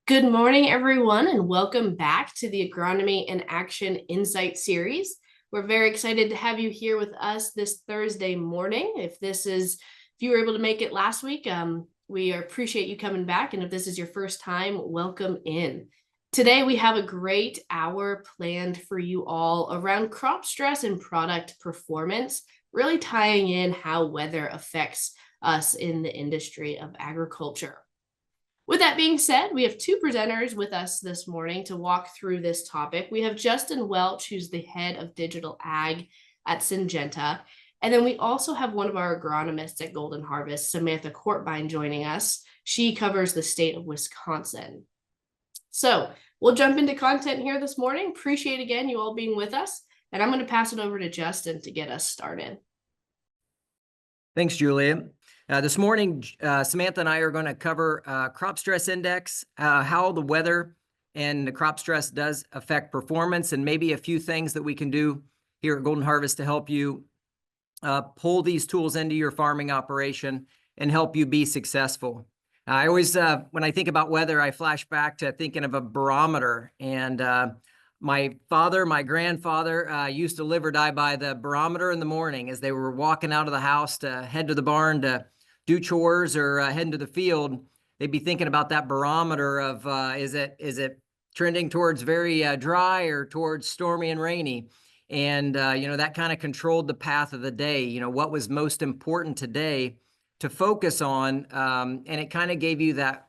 Good morning, everyone, and welcome back to the Agronomy in Action Insight series. We're very excited to have you here with us this Thursday morning. If you were able to make it last week, we appreciate you coming back. And if this is your first time, welcome in. Today, we have a great hour planned for you all around crop stress and product performance, really tying in how weather affects us in the industry of agriculture. With that being said, we have two presenters with us this morning to walk through this topic. We have Justin Welch, who's the head of digital ag at Syngenta. And then we also have one of our agronomists at Golden Harvest, Samantha Courtbine, joining us. She covers the state of Wisconsin. So we'll jump into content here this morning. Appreciate again you all being with us. And I'm going to pass it over to Justin to get us started. Thanks, Julia. This morning, Samantha and I are going to cover crop stress index, how the weather and the crop stress does affect performance, and maybe a few things that we can do here at Golden Harvest to help you pull these tools into your farming operation and help you be successful. I always, when I think about weather, I flash back to thinking of a barometer. And my grandfather used to live or die by the barometer in the morning as they were walking out of the house to head to the barn to do chores or heading to the field. They'd be thinking about that barometer of is it trending towards very dry or towards stormy and rainy? And that kind of controlled the path of the day. What was most important today to focus on, and it kind of gave you that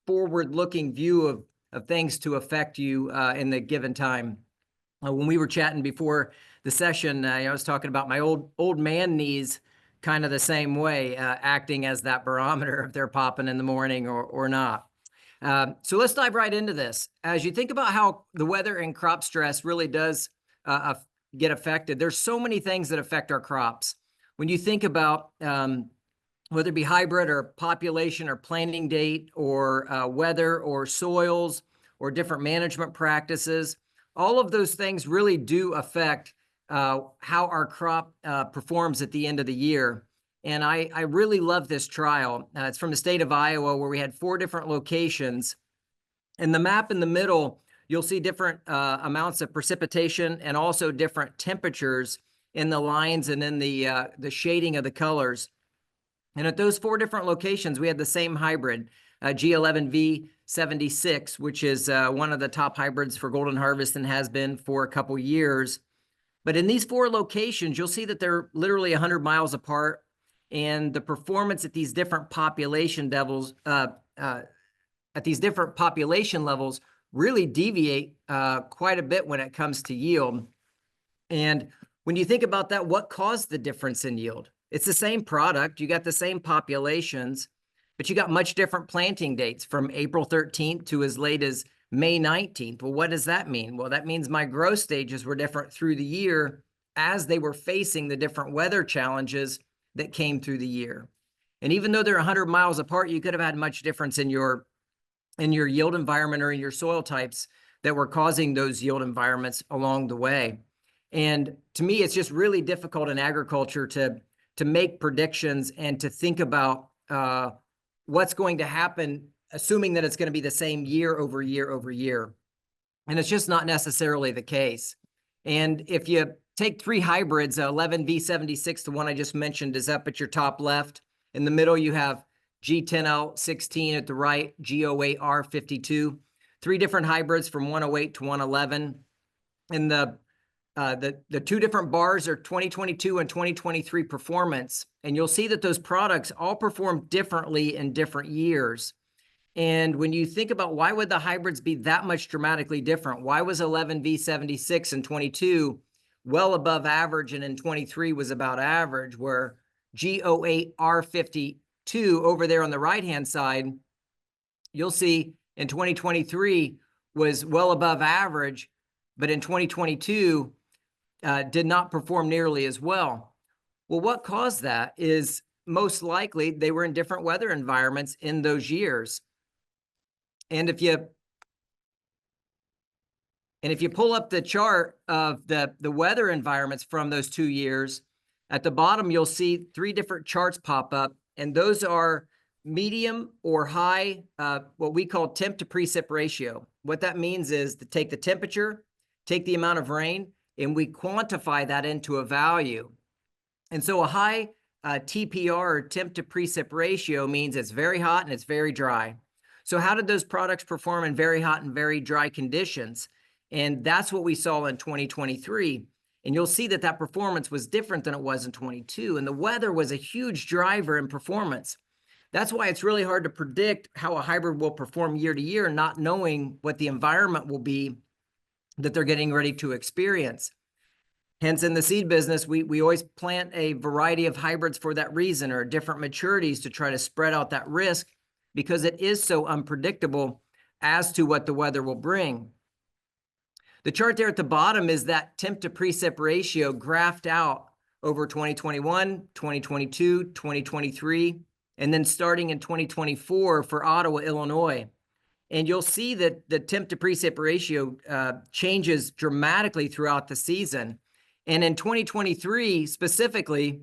forward-looking view of things to affect you in the given time. When we were chatting before the session, I was talking about my old man knees, kind of the same way, acting as that barometer if they're popping in the morning or not. So let's dive right into this. As you think about how the weather and crop stress really does get affected, there's so many things that affect our crops. When you think about whether it be hybrid or population or planting date or weather or soils or different management practices, all of those things really do affect how our crop performs at the end of the year. And I really love this trial. It's from the state of Iowa, where we had 4 different locations. And the map in the middle, you'll see different amounts of precipitation and also different temperatures in the lines and in the shading of the colors. And at those 4 different locations, we had the same hybrid, G11V76, which is one of the top hybrids for Golden Harvest and has been for a couple years. But in these 4 locations, you'll see that they're literally 100 miles apart, and the performance at these different population levels, really deviate quite a bit when it comes to yield. And when you think about that, what caused the difference in yield? It's the same product, you got the same populations, but you got much different planting dates from April 13th to as late as May 19th. Well, what does that mean? Well, that means my growth stages were different through the year as they were facing the different weather challenges that came through the year. And even though they're 100 miles apart, you could have had much difference in your yield environment or in your soil types that were causing those yield environments along the way. And to me, it's just really difficult in agriculture to make predictions and to think about what's going to happen, assuming that it's going to be the same year over year over year. And it's just not necessarily the case. And if you take 3 hybrids, 11V76, the one I just mentioned, is up at your top left. In the middle, you have G10L16 at the right, G08R52, 3 different hybrids from 108 to 111. And the 2 different bars are 2022 and 2023 performance. And you'll see that those products all perform differently in different years. And when you think about why would the hybrids be that much dramatically different? Why was 11V76 in 22 well above average and in 23 was about average, where G08R52 over there on the right-hand side, you'll see in 2023 was well above average, but in 2022 did not perform nearly as well. Well, what caused that is most likely they were in different weather environments in those years. And if you pull up the chart of the weather environments from those 2 years, at the bottom, you'll see 3 different charts pop up, and those are medium or high, what we call temp to precip ratio. What that means is to take the temperature, take the amount of rain, and we quantify that into a value. And so a high TPR, or temp to precip ratio, means it's very hot and it's very dry. So how did those products perform in very hot and very dry conditions? And that's what we saw in 2023. And you'll see that that performance was different than it was in 22. And the weather was a huge driver in performance. That's why it's really hard to predict how a hybrid will perform year to year, not knowing what the environment will be that they're getting ready to experience. Hence, in the seed business, we always plant a variety of hybrids for that reason, or different maturities, to try to spread out that risk, because it is so unpredictable as to what the weather will bring. The chart there at the bottom is that temp to precip ratio graphed out over 2021, 2022, 2023, and then starting in 2024 for Ottawa, Illinois. And you'll see that the temp to precip ratio changes dramatically throughout the season. And in 2023 specifically,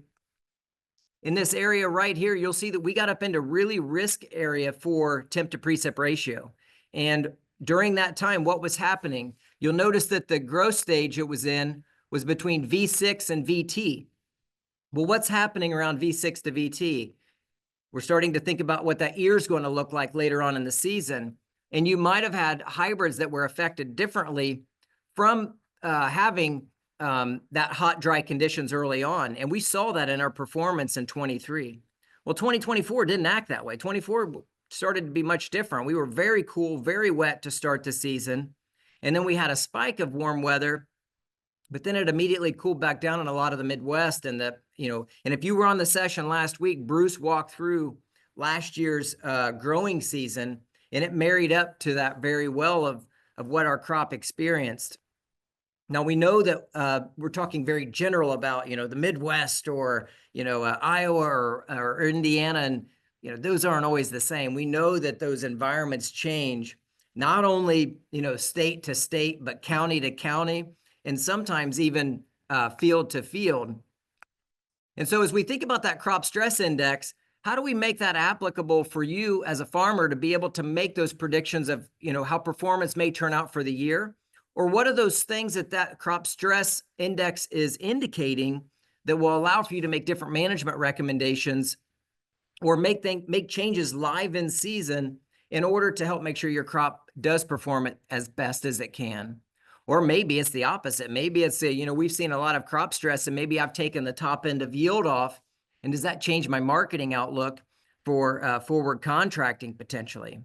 in this area right here, you'll see that we got up into really risk area for temp to precip ratio. And during that time, what was happening? You'll notice that the growth stage it was in was between V6 and VT. Well, what's happening around V6 to VT? We're starting to think about what that ear is going to look like later on in the season. And you might have had hybrids that were affected differently from having that hot, dry conditions early on. And we saw that in our performance in 23. Well, 2024 didn't act that way. 24 started to be much different. We were very cool, very wet to start the season. And then we had a spike of warm weather, but then it immediately cooled back down in a lot of the Midwest. And and if you were on the session last week, Bruce walked through last year's growing season, and it married up to that very well of what our crop experienced. Now, we know that we're talking very general about, the Midwest, or, Iowa or Indiana, and, those aren't always the same. We know that those environments change, not only, state to state, but county to county, and sometimes even field to field. And so as we think about that crop stress index, how do we make that applicable for you as a farmer to be able to make those predictions of, how performance may turn out for the year? Or what are those things that crop stress index is indicating that will allow for you to make different management recommendations, or make changes live in season in order to help make sure your crop does perform it as best as it can? Or maybe it's the opposite. Maybe it's we've seen a lot of crop stress, and maybe I've taken the top end of yield off. And does that change my marketing outlook for forward contracting potentially?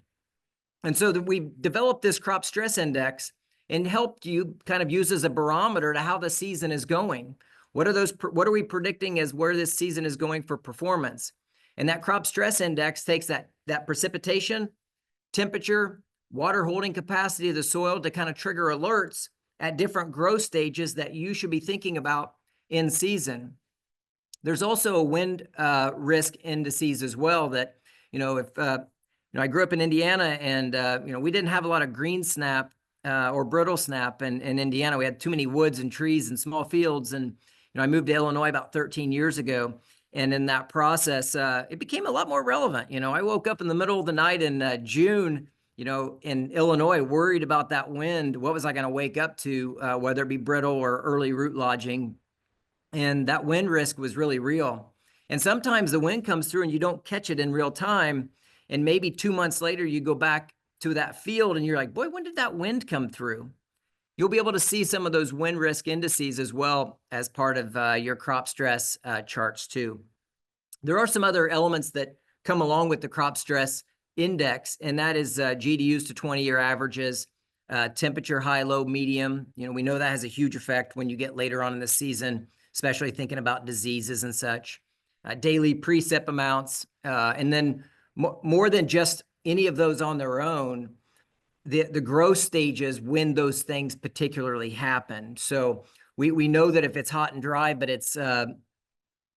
And so that we've developed this crop stress index and helped you kind of use as a barometer to how the season is going. What are we predicting as where this season is going for performance? And that crop stress index takes that precipitation, temperature, water holding capacity of the soil to kind of trigger alerts at different growth stages that you should be thinking about in season. There's also a wind risk indices as well that, if, I grew up in Indiana, and, we didn't have a lot of green snap or brittle snap in Indiana. We had too many woods and trees and small fields. And, I moved to Illinois about 13 years ago. And in that process, it became a lot more relevant. I woke up in the middle of the night in June, in Illinois, worried about that wind. What was I going to wake up to, whether it be brittle or early root lodging? And that wind risk was really real. And sometimes the wind comes through and you don't catch it in real time. And maybe 2 months later, you go back to that field and you're like, boy, when did that wind come through? You'll be able to see some of those wind risk indices as well as part of your crop stress charts too. There are some other elements that come along with the crop stress index, and that is GDUs to 20-year averages, temperature, high, low, medium. We know that has a huge effect when you get later on in the season, especially thinking about diseases and such. Daily precip amounts, and then more than just any of those on their own, the growth stages when those things particularly happen. So we know that if it's hot and dry, but it's at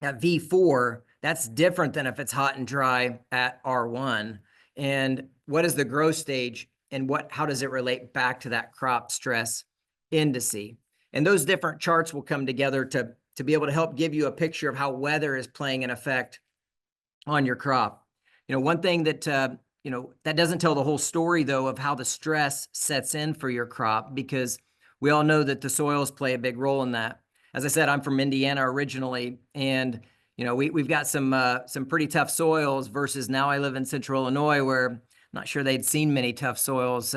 V4, that's different than if it's hot and dry at R1. And what is the growth stage, and how does it relate back to that crop stress indice? And those different charts will come together to be able to help give you a picture of how weather is playing an effect on your crop. One thing that, that doesn't tell the whole story, though, of how the stress sets in for your crop, because we all know that the soils play a big role in that. As I said, I'm from Indiana originally, and we've got some pretty tough soils versus now I live in Central Illinois, where I'm not sure they'd seen many tough soils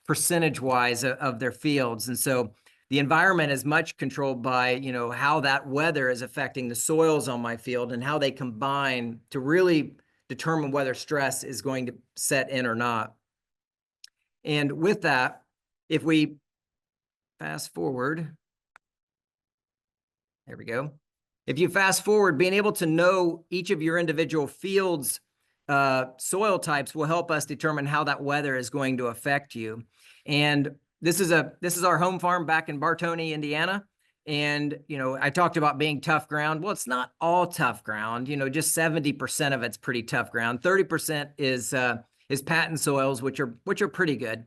percentage-wise of their fields. And so the environment is much controlled by, how that weather is affecting the soils on my field and how they combine to really determine whether stress is going to set in or not. And with that, if we fast forward, there we go. If you fast forward, being able to know each of your individual fields' soil types will help us determine how that weather is going to affect you. And this is our home farm back in Bartoni, Indiana. And, I talked about being tough ground. Well, it's not all tough ground, just 70% of it's pretty tough ground. 30% is patent soils, which are pretty good.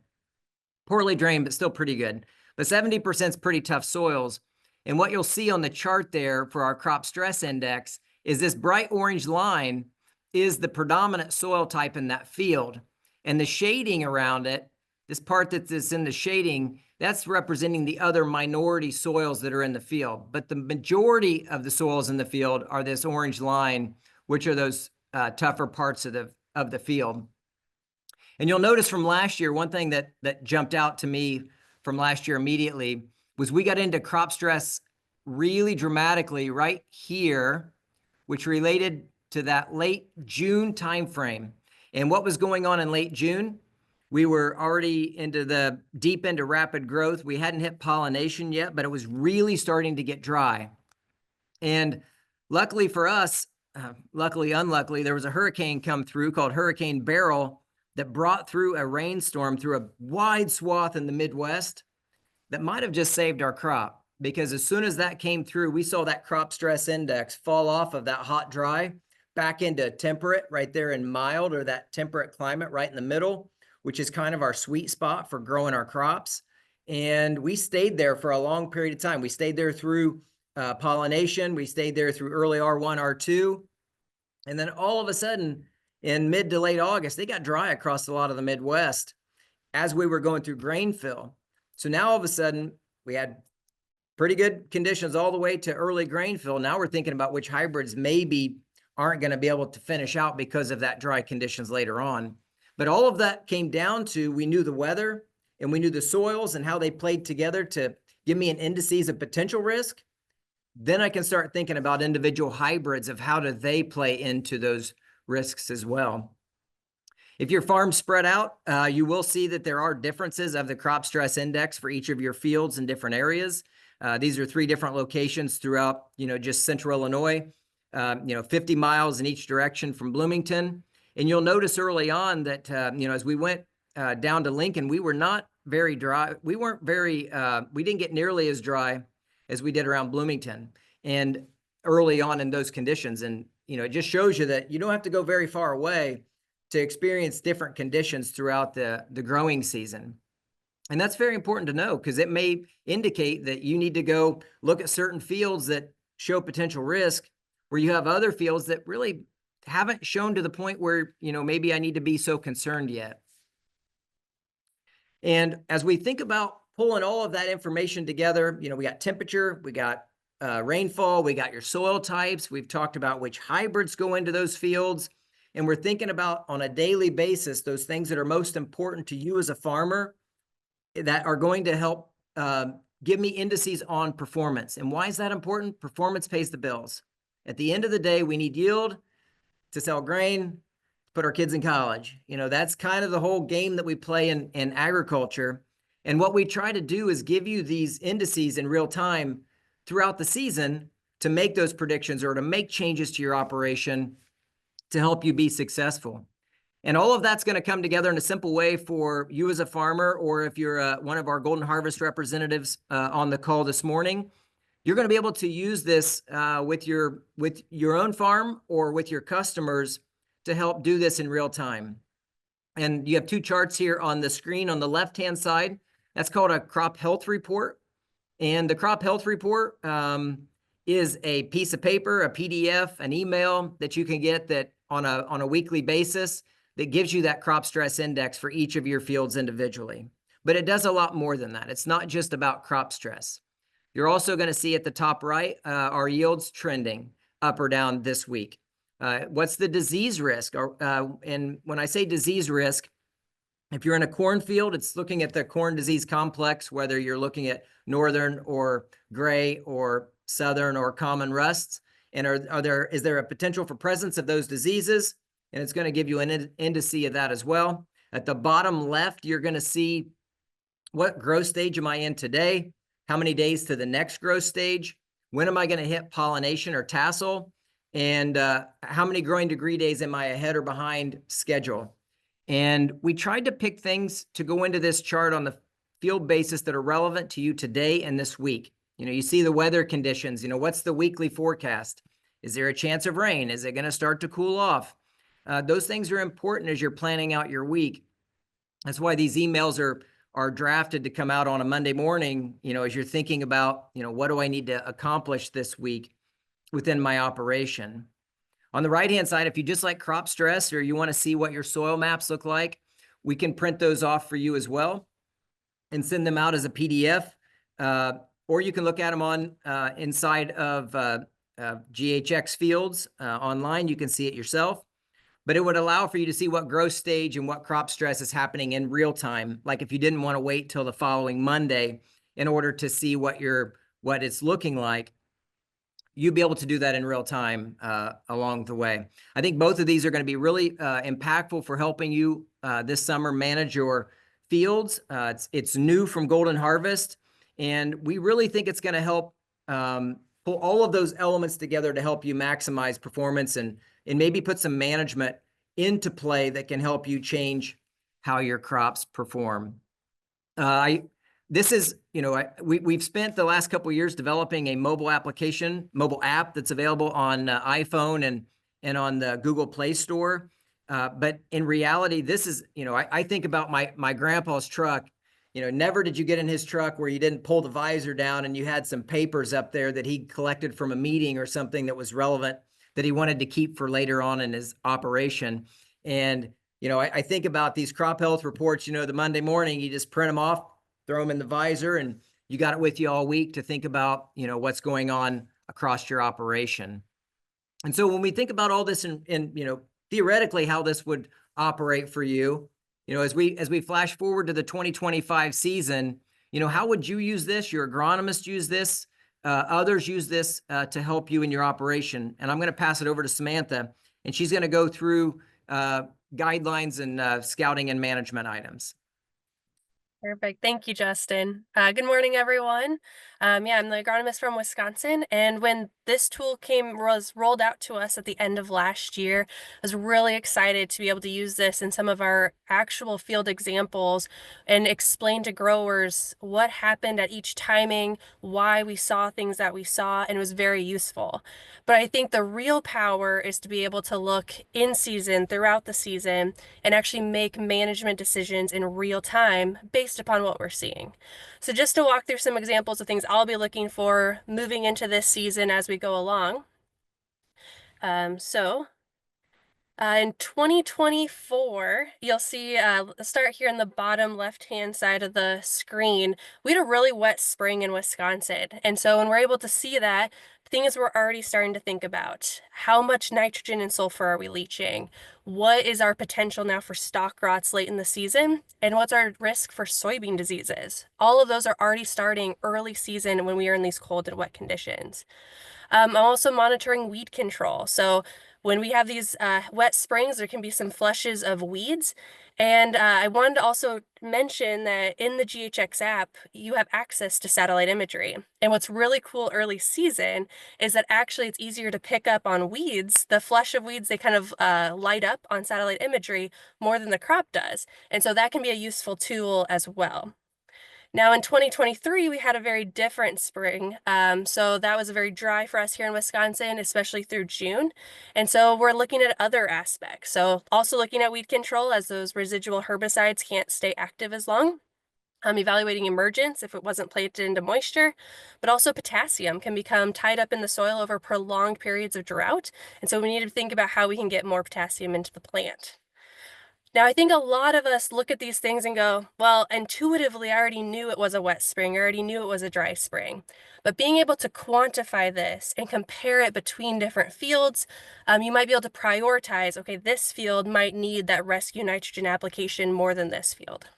Poorly drained, but still pretty good. But 70% is pretty tough soils. And what you'll see on the chart there for our crop stress index is this bright orange line is the predominant soil type in that field. And the shading around it, this part that's in the shading, that's representing the other minority soils that are in the field. But the majority of the soils in the field are this orange line, which are those tougher parts of the field. And you'll notice from last year, one thing that jumped out to me from last year immediately was we got into crop stress really dramatically right here, which related to that late June timeframe. And what was going on in late June? We were already deep into rapid growth. We hadn't hit pollination yet, but it was really starting to get dry. And luckily for us, luckily, unluckily, there was a hurricane come through called Hurricane Beryl that brought through a rainstorm through a wide swath in the Midwest that might have just saved our crop, because as soon as that came through, we saw that crop stress index fall off of that hot, dry back into temperate right there in mild, or that temperate climate right in the middle, which is kind of our sweet spot for growing our crops. And we stayed there for a long period of time. We stayed there through pollination. We stayed there through early R1, R2. And then all of a sudden, in mid to late August, they got dry across a lot of the Midwest as we were going through grain fill. So now all of a sudden, we had pretty good conditions all the way to early grain fill. Now we're thinking about which hybrids maybe aren't going to be able to finish out because of that dry conditions later on. But all of that came down to, we knew the weather and we knew the soils and how they played together to give me an indices of potential risk. Then I can start thinking about individual hybrids of how do they play into those risks as well. If your farm's spread out, you will see that there are differences of the crop stress index for each of your fields in different areas. These are 3 different locations throughout, just central Illinois, 50 miles in each direction from Bloomington. And you'll notice early on that, as we went down to Lincoln, we were not very dry. We didn't get nearly as dry as we did around Bloomington and early on in those conditions. And, it just shows you that you don't have to go very far away to experience different conditions throughout the growing season. And that's very important to know, because it may indicate that you need to go look at certain fields that show potential risk, where you have other fields that really haven't shown to the point where, maybe I need to be so concerned yet. And as we think about pulling all of that information together, we got temperature, we got rainfall, we got your soil types, we've talked about which hybrids go into those fields, and we're thinking about on a daily basis those things that are most important to you as a farmer that are going to help give me indices on performance. And why is that important? Performance pays the bills. At the end of the day, we need yield to sell grain, put our kids in college. That's kind of the whole game that we play in agriculture. And what we try to do is give you these indices in real time throughout the season to make those predictions or to make changes to your operation to help you be successful. And all of that's going to come together in a simple way for you as a farmer, or if you're one of our Golden Harvest representatives on the call this morning, you're going to be able to use this with your own farm or with your customers to help do this in real time. And you have 2 charts here on the screen on the left-hand side. That's called a crop health report. And the crop health report is a piece of paper, a PDF, an email that you can get that on a weekly basis that gives you that crop stress index for each of your fields individually. But it does a lot more than that. It's not just about crop stress. You're also going to see at the top right, our yields trending up or down this week. What's the disease risk? And when I say disease risk, if you're in a cornfield, it's looking at the corn disease complex, whether you're looking at northern or gray or southern or common rusts. And is there a potential for presence of those diseases? And it's going to give you an indice of that as well. At the bottom left, you're going to see what growth stage am I in today? How many days to the next growth stage? When am I going to hit pollination or tassel? And how many growing degree days am I ahead or behind schedule? And we tried to pick things to go into this chart on the field basis that are relevant to you today and this week. You see the weather conditions, what's the weekly forecast? Is there a chance of rain? Is it going to start to cool off? Those things are important as you're planning out your week. That's why these emails are drafted to come out on a Monday morning, as you're thinking about, what do I need to accomplish this week within my operation? On the right-hand side, if you just like crop stress or you want to see what your soil maps look like, we can print those off for you as well and send them out as a PDF. Or you can look at them on inside of GHX Fields online. You can see it yourself. But it would allow for you to see what growth stage and what crop stress is happening in real time. Like if you didn't want to wait till the following Monday in order to see what it's looking like, you'd be able to do that in real time along the way. I think both of these are going to be really impactful for helping you this summer manage your fields. It's new from Golden Harvest, and we really think it's going to help pull all of those elements together to help you maximize performance and maybe put some management into play that can help you change how your crops perform. We've spent the last couple of years developing a mobile app that's available on iPhone and on the Google Play Store. But in reality, this is, I think about my grandpa's truck. Never did you get in his truck where you didn't pull the visor down and you had some papers up there that he collected from a meeting or something that was relevant that he wanted to keep for later on in his operation. And, I think about these crop health reports, the Monday morning, you just print them off, throw them in the visor, and you got it with you all week to think about, what's going on across your operation. And so when we think about all this and theoretically how this would operate for you, as we flash forward to the 2025 season, how would you use this? Your agronomists use this, others use this to help you in your operation. And I'm going to pass it over to Samantha, and she's going to go through guidelines and scouting and management items. Perfect. Thank you, Justin. Good morning, everyone. I'm the agronomist from Wisconsin, and when this tool was rolled out to us at the end of last year, I was really excited to be able to use this in some of our actual field examples and explain to growers what happened at each timing, why we saw things that we saw, and it was very useful. But I think the real power is to be able to look in season, throughout the season, and actually make management decisions in real time based upon what we're seeing. So just to walk through some examples of things I'll be looking for moving into this season as we go along. In 2024, you'll see, start here in the bottom left-hand side of the screen, we had a really wet spring in Wisconsin. And so when we're able to see that, things we're already starting to think about. How much nitrogen and sulfur are we leaching? What is our potential now for stalk rots late in the season? And what's our risk for soybean diseases? All of those are already starting early season when we are in these cold and wet conditions. I'm also monitoring weed control. So when we have these wet springs, there can be some flushes of weeds. And I wanted to also mention that in the GHX app, you have access to satellite imagery. And what's really cool early season is that actually it's easier to pick up on weeds. The flush of weeds, they kind of light up on satellite imagery more than the crop does. And so that can be a useful tool as well. Now in 2023, we had a very different spring. So that was very dry for us here in Wisconsin, especially through June. And so we're looking at other aspects. So also looking at weed control as those residual herbicides can't stay active as long. evaluating emergence if it wasn't planted into moisture, but also potassium can become tied up in the soil over prolonged periods of drought. And so we need to think about how we can get more potassium into the plant. Now, I think a lot of us look at these things and go, well, intuitively, I already knew it was a wet spring. I already knew it was a dry spring. But being able to quantify this and compare it between different fields, you might be able to prioritize, okay, this field might need that rescue nitrogen application more than this field.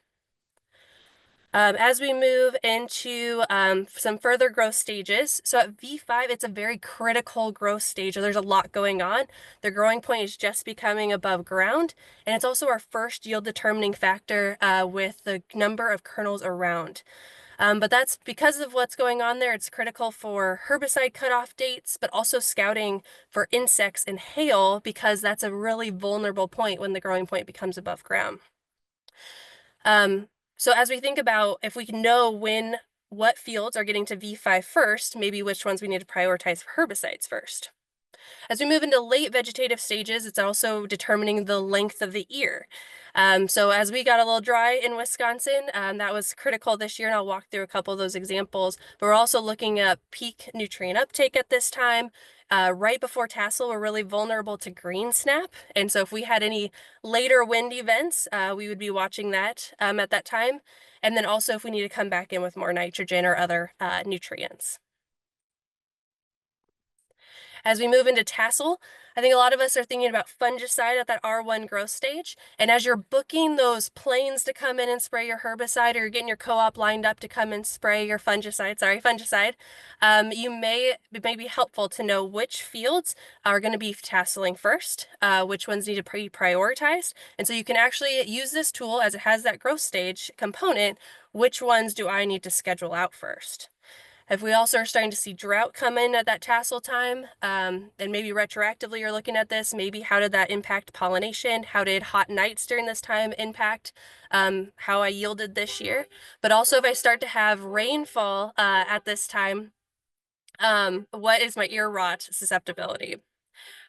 As we move into some further growth stages, so at V5, it's a very critical growth stage. There's a lot going on. The growing point is just becoming above ground, and it's also our first yield determining factor with the number of kernels around. But that's because of what's going on there. It's critical for herbicide cutoff dates, but also scouting for insects and hail, because that's a really vulnerable point when the growing point becomes above ground. So as we think about if we can know what fields are getting to V5 first, maybe which ones we need to prioritize for herbicides first. As we move into late vegetative stages, it's also determining the length of the ear. So as we got a little dry in Wisconsin, that was critical this year, and I'll walk through a couple of those examples. But we're also looking at peak nutrient uptake at this time. Right before tassel, we're really vulnerable to green snap. And so if we had any later wind events, we would be watching that at that time. And then also if we need to come back in with more nitrogen or other nutrients. As we move into tassel, I think a lot of us are thinking about fungicide at that R1 growth stage. And as you're booking those planes to come in and spray your herbicide, or you're getting your co-op lined up to come and spray your fungicide, it may be helpful to know which fields are going to be tasseling first, which ones need to be prioritized. And so you can actually use this tool as it has that growth stage component. Which ones do I need to schedule out first? If we also are starting to see drought come in at that tassel time, and maybe retroactively you're looking at this, maybe how did that impact pollination? How did hot nights during this time impact how I yielded this year? But also if I start to have rainfall at this time, what is my ear rot susceptibility?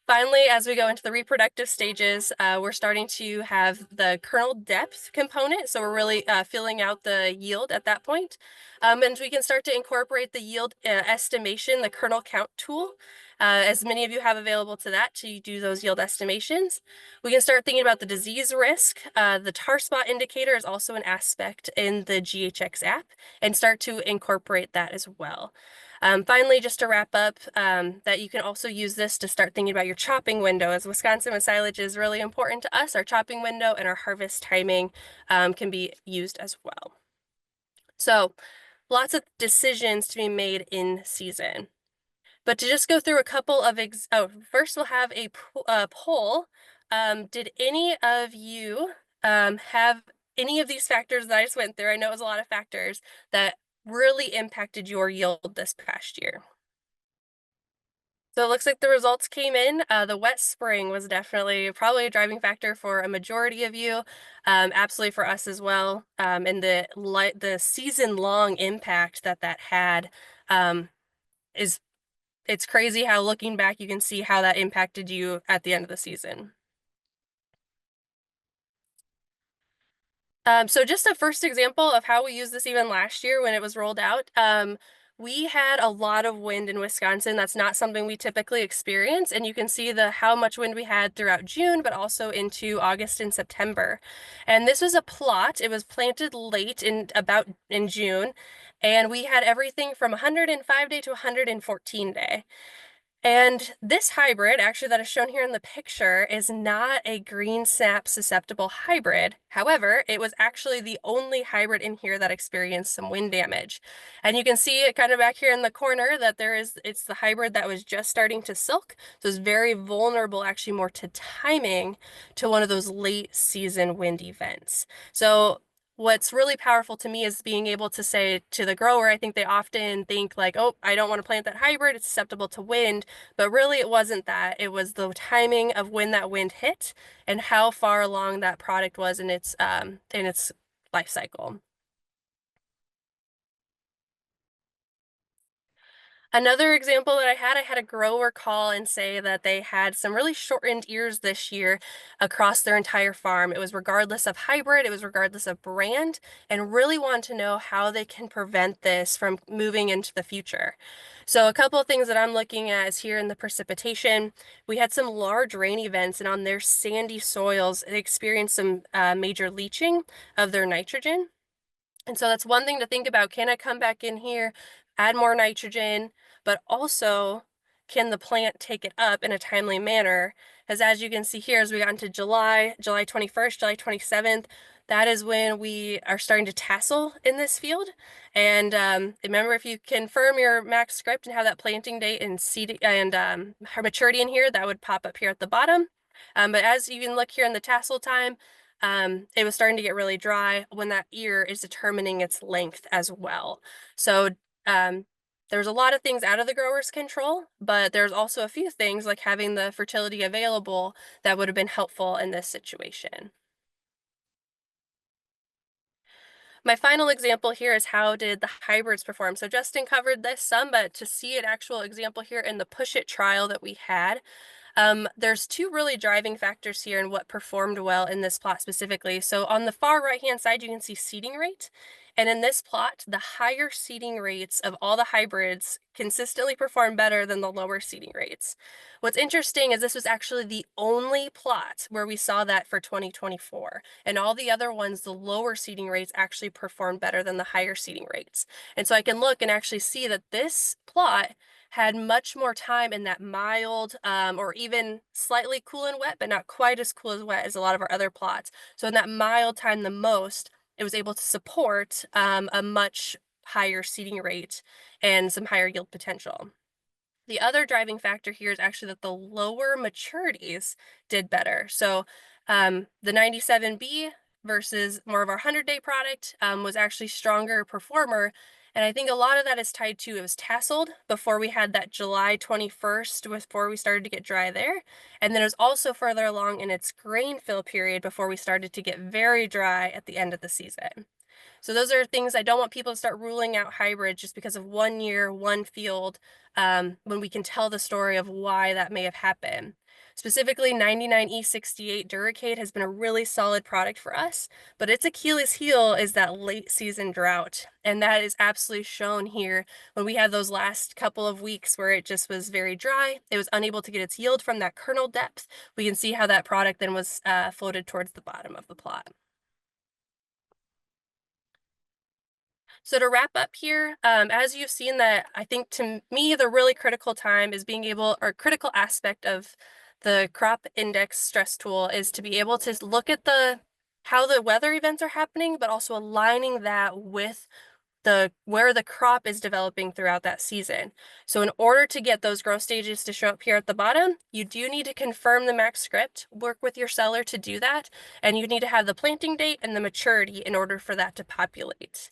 Finally, as we go into the reproductive stages, we're starting to have the kernel depth component. So we're really filling out the yield at that point. And we can start to incorporate the yield estimation, the kernel count tool, as many of you have available to that to do those yield estimations. We can start thinking about the disease risk. The tar spot indicator is also an aspect in the GHX app, and start to incorporate that as well. Finally, just to wrap up, that you can also use this to start thinking about your chopping window. As Wisconsin with silage is really important to us, our chopping window and our harvest timing can be used as well. So lots of decisions to be made in season. But to just go through a couple of, first we'll have a poll. Did any of you have any of these factors that I just went through? I know it was a lot of factors that really impacted your yield this past year. So it looks like the results came in. The wet spring was definitely probably a driving factor for a majority of you, absolutely for us as well. And the season-long impact that had it's crazy how looking back you can see how that impacted you at the end of the season. So just a first example of how we used this even last year when it was rolled out. We had a lot of wind in Wisconsin. That's not something we typically experience. And you can see how much wind we had throughout June, but also into August and September. And this was a plot. It was planted late in June. And we had everything from 105 day to 114 day. And this hybrid, actually that is shown here in the picture, is not a green snap susceptible hybrid. However, it was actually the only hybrid in here that experienced some wind damage. And you can see it kind of back here in the corner that it's the hybrid that was just starting to silk. So it's very vulnerable actually more to timing to one of those late season wind events. So what's really powerful to me is being able to say to the grower, I think they often think like, oh, I don't want to plant that hybrid, it's susceptible to wind, but really it wasn't that. It was the timing of when that wind hit and how far along that product was in its life cycle. Another example that I had a grower call and say that they had some really shortened ears this year across their entire farm. It was regardless of hybrid, it was regardless of brand, and really want to know how they can prevent this from moving into the future. So a couple of things that I'm looking at is here in the precipitation. We had some large rain events, and on their sandy soils, they experienced some major leaching of their nitrogen. And so that's one thing to think about. Can I come back in here, add more nitrogen, but also can the plant take it up in a timely manner? Because as you can see here, as we got into July 21st, July 27th, that is when we are starting to tassel in this field. And remember, if you confirm your max script and have that planting date and seed and maturity in here, that would pop up here at the bottom. But as you can look here in the tassel time, it was starting to get really dry when that ear is determining its length as well. So there's a lot of things out of the grower's control, but there's also a few things like having the fertility available that would have been helpful in this situation. My final example here is how did the hybrids perform? So Justin covered this some, but to see an actual example here in the Push It trial that we had, there's two really driving factors here in what performed well in this plot specifically. So on the far right-hand side, you can see seeding rate. And in this plot, the higher seeding rates of all the hybrids consistently perform better than the lower seeding rates. What's interesting is this was actually the only plot where we saw that for 2024. And all the other ones, the lower seeding rates actually performed better than the higher seeding rates. And so I can look and actually see that this plot had much more time in that mild or even slightly cool and wet, but not quite as cool as wet as a lot of our other plots. So in that mild time the most, it was able to support a much higher seeding rate and some higher yield potential. The other driving factor here is actually that the lower maturities did better. So the 97B versus more of our 100-day product was actually stronger performer. And I think a lot of that is tied to it was tasseled before we had that July 21st, before we started to get dry there. And then it was also further along in its grain fill period before we started to get very dry at the end of the season. So those are things I don't want people to start ruling out hybrid just because of 1 year, one field, when we can tell the story of why that may have happened. Specifically, 99E68 Duracade has been a really solid product for us, but its Achilles heel is that late season drought. And that is absolutely shown here when we had those last couple of weeks where it just was very dry. It was unable to get its yield from that kernel depth. We can see how that product then was floated towards the bottom of the plot. So to wrap up here, as you've seen that, I think to me, the really critical time is being able, or critical aspect of the crop index stress tool is to be able to look at how the weather events are happening, but also aligning that with where the crop is developing throughout that season. So in order to get those growth stages to show up here at the bottom, you do need to confirm the max script, work with your seller to do that, and you need to have the planting date and the maturity in order for that to populate.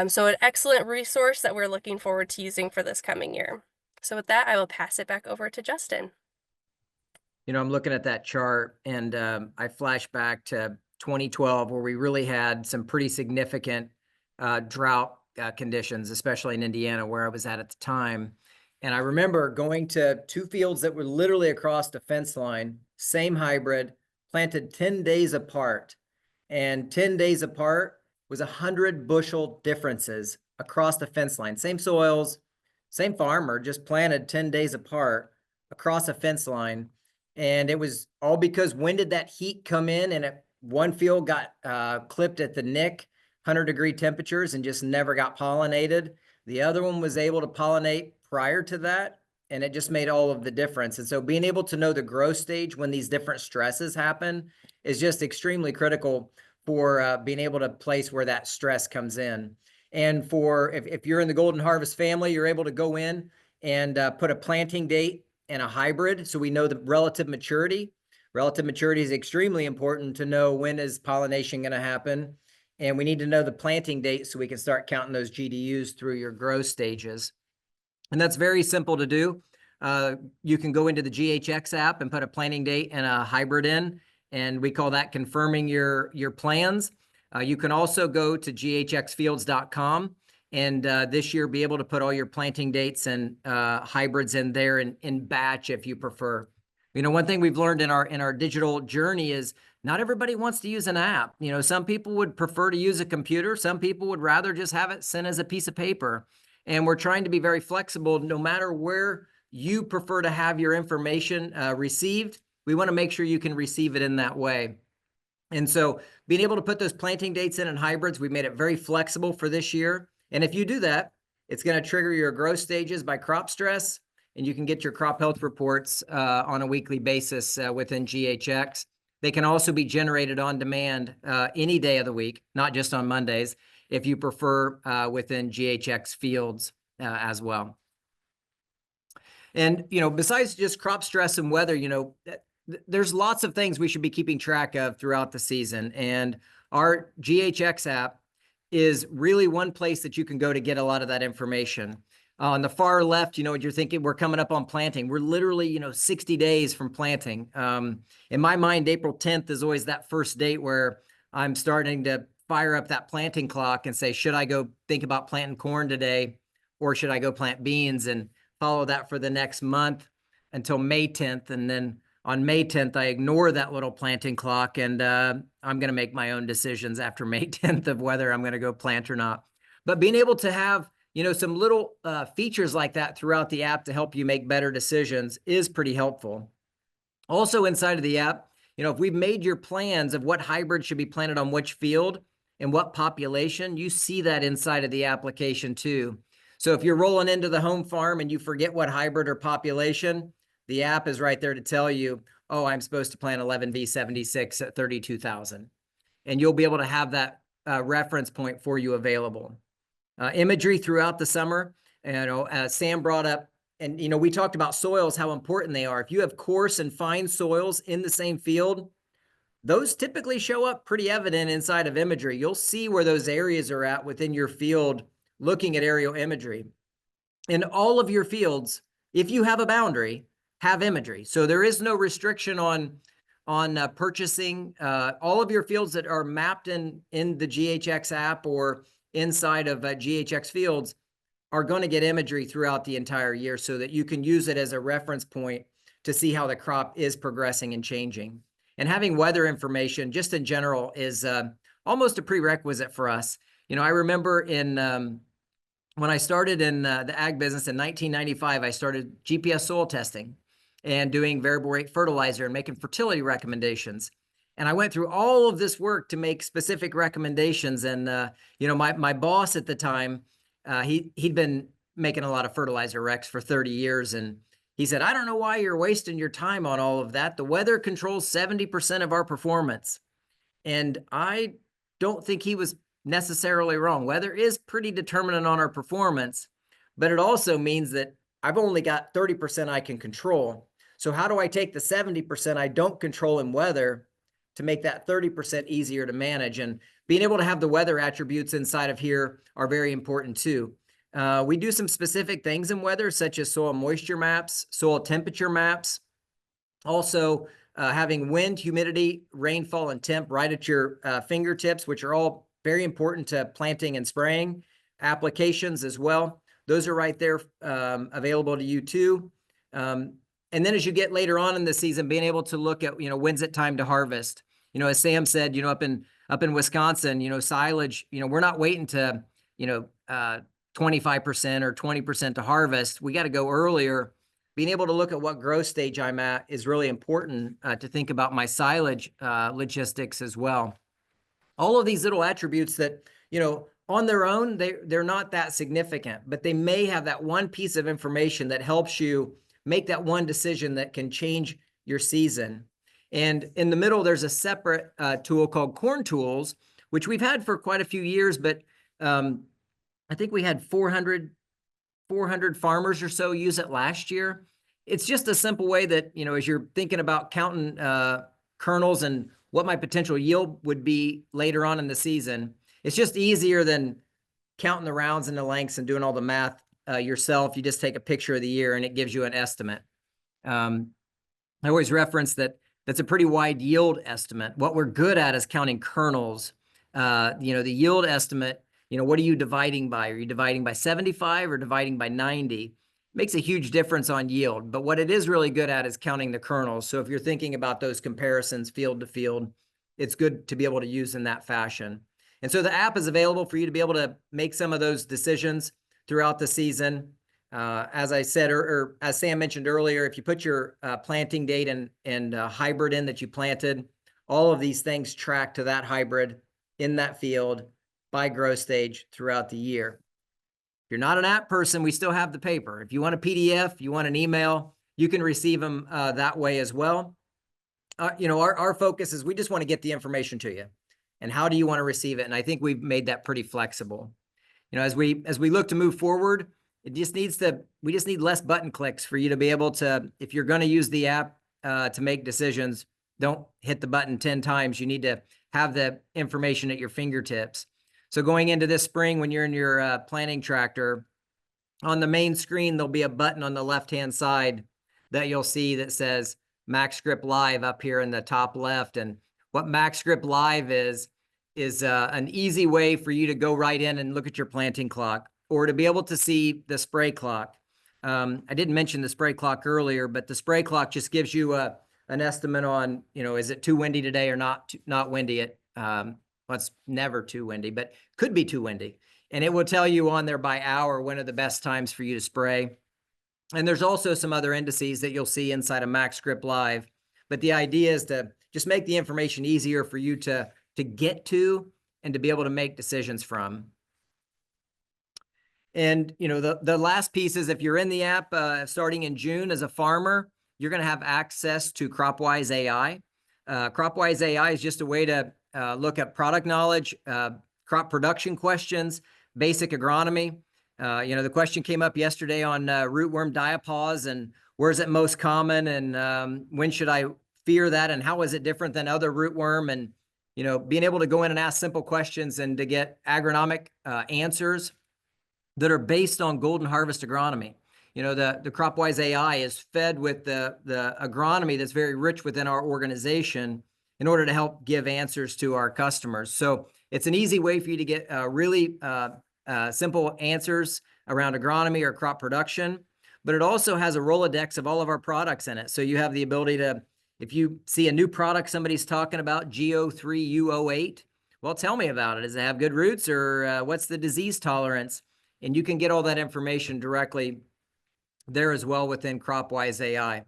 So an excellent resource that we're looking forward to using for this coming year. So with that, I will pass it back over to Justin. You know, I'm looking at that chart and I flash back to 2012 where we really had some pretty significant drought conditions, especially in Indiana where I was at the time. And I remember going to two fields that were literally across the fence line, same hybrid, planted 10 days apart. And 10 days apart was 100 bushel differences across the fence line. Same soils, same farmer, just planted 10 days apart across a fence line. And it was all because when did that heat come in? And one field got clipped at the nick, 100-degree temperatures, and just never got pollinated. The other one was able to pollinate prior to that, and it just made all of the difference. And so being able to know the growth stage when these different stresses happen is just extremely critical for being able to place where that stress comes in. And for if you're in the Golden Harvest family, you're able to go in and put a planting date and a hybrid, so we know the relative maturity. Relative maturity is extremely important to know when is pollination going to happen. And we need to know the planting date so we can start counting those GDUs through your growth stages. And that's very simple to do. You can go into the GHX app and put a planting date and a hybrid in, and we call that confirming your plans. You can also go to ghxfields.com And this year, be able to put all your planting dates and hybrids in there in batch if you prefer. You know, one thing we've learned in our digital journey is not everybody wants to use an app. You know, some people would prefer to use a computer. Some people would rather just have it sent as a piece of paper. And we're trying to be very flexible. No matter where you prefer to have your information received, we want to make sure you can receive it in that way. And so being able to put those planting dates in hybrids, we've made it very flexible for this year. And if you do that, it's going to trigger your growth stages by crop stress, and you can get your crop health reports on a weekly basis within GHX. They can also be generated on demand any day of the week, not just on Mondays, if you prefer within GHX fields as well. And, you know, besides just crop stress and weather, you know, there's lots of things we should be keeping track of throughout the season. And our GHX app is really one place that you can go to get a lot of that information. On the far left, you know, what you're thinking, we're coming up on planting. We're literally, you know, 60 days from planting. In my mind, April 10th is always that first date where I'm starting to fire up that planting clock and say, should I go think about planting corn today, or should I go plant beans, and follow that for the next month until May 10th. And then on May 10th, I ignore that little planting clock, and I'm going to make my own decisions after May 10th of whether I'm going to go plant or not. But being able to have, you know, some little features like that throughout the app to help you make better decisions is pretty helpful. Also inside of the app, you know, if we've made your plans of what hybrid should be planted on which field and what population, you see that inside of the application too. So if you're rolling into the home farm and you forget what hybrid or population, the app is right there to tell you, oh, I'm supposed to plant 11V76 at 32,000. And you'll be able to have that reference point for you available. Imagery throughout the summer, you know, Sam brought up, and, you know, we talked about soils, how important they are. If you have coarse and fine soils in the same field, those typically show up pretty evident inside of imagery. You'll see where those areas are at within your field looking at aerial imagery. In all of your fields, if you have a boundary, have imagery. So there is no restriction on purchasing. All of your fields that are mapped in the GHX app or inside of GHX fields are going to get imagery throughout the entire year, so that you can use it as a reference point to see how the crop is progressing and changing. And having weather information just in general is almost a prerequisite for us. You know, I remember when I started in the ag business in 1995, I started GPS soil testing and doing variable rate fertilizer and making fertility recommendations. And I went through all of this work to make specific recommendations. And, you know, my boss at the time, he'd been making a lot of fertilizer recs for 30 years. And he said, I don't know why you're wasting your time on all of that. The weather controls 70% of our performance. And I don't think he was necessarily wrong. Weather is pretty determinant on our performance, but it also means that I've only got 30% I can control. So how do I take the 70% I don't control in weather to make that 30% easier to manage? And being able to have the weather attributes inside of here are very important too. We do some specific things in weather, such as soil moisture maps, soil temperature maps, also having wind, humidity, rainfall, and temp right at your fingertips, which are all very important to planting and spraying. Applications as well. Those are right there available to you too. And then as you get later on in the season, being able to look at, you know, when's it time to harvest? You know, as Sam said, you know, up in Wisconsin, you know, silage, you know, we're not waiting to, you know, 25% or 20% to harvest. We got to go earlier. Being able to look at what growth stage I'm at is really important to think about my silage logistics as well. All of these little attributes that, you know, on their own, they're not that significant, but they may have that one piece of information that helps you make that one decision that can change your season. And in the middle, there's a separate tool called Corn Tools, which we've had for quite a few years, but I think we had 400 farmers or so use it last year. It's just a simple way that, you know, as you're thinking about counting kernels and what my potential yield would be later on in the season, it's just easier than counting the rounds and the lengths and doing all the math yourself. You just take a picture of the year and it gives you an estimate. I always reference that's a pretty wide yield estimate. What we're good at is counting kernels. You know, the yield estimate what are you dividing by? Are you dividing by 75 or dividing by 90? Makes a huge difference on yield. But what it is really good at is counting the kernels. So if you're thinking about those comparisons field to field, it's good to be able to use in that fashion. And so the app is available for you to be able to make some of those decisions throughout the season. As I said, or as Sam mentioned earlier, if you put your planting date and hybrid in that you planted, all of these things track to that hybrid in that field by growth stage throughout the year. If you're not an app person, we still have the paper. If you want a PDF, you want an email, you can receive them that way as well. Our focus is we just want to get the information to you. And how do you want to receive it? And I think we've made that pretty flexible. As we look to move forward, we just need less button clicks for you to be able to, if you're going to use the app to make decisions, don't hit the button 10 times. You need to have the information at your fingertips. So going into this spring, when you're in your planting tractor, on the main screen, there'll be a button on the left-hand side that you'll see that says MaxScript Live up here in the top left. And what MaxScript Live is an easy way for you to go right in and look at your planting clock, or to be able to see the spray clock. I didn't mention the spray clock earlier, but the spray clock just gives you an estimate on, is it too windy today or not windy? It's never too windy, but could be too windy. And it will tell you on there by hour when are the best times for you to spray. And there's also some other indices that you'll see inside of MaxScript Live. But the idea is to just make the information easier for you to get to and to be able to make decisions from. And, the last piece is if you're in the app starting in June as a farmer, you're going to have access to CropWise AI. CropWise AI is just a way to look at product knowledge, crop production questions, basic agronomy. The question came up yesterday on rootworm diapause and where's it most common and when should I fear that and how is it different than other rootworm, and being able to go in and ask simple questions and to get agronomic answers that are based on Golden Harvest agronomy. The CropWise AI is fed with the agronomy that's very rich within our organization in order to help give answers to our customers. So it's an easy way for you to get really simple answers around agronomy or crop production, but it also has a Rolodex of all of our products in it. So you have the ability to, if you see a new product somebody's talking about, G03U08, well, tell me about it. Does it have good roots, or what's the disease tolerance? And you can get all that information directly there as well within CropWise AI.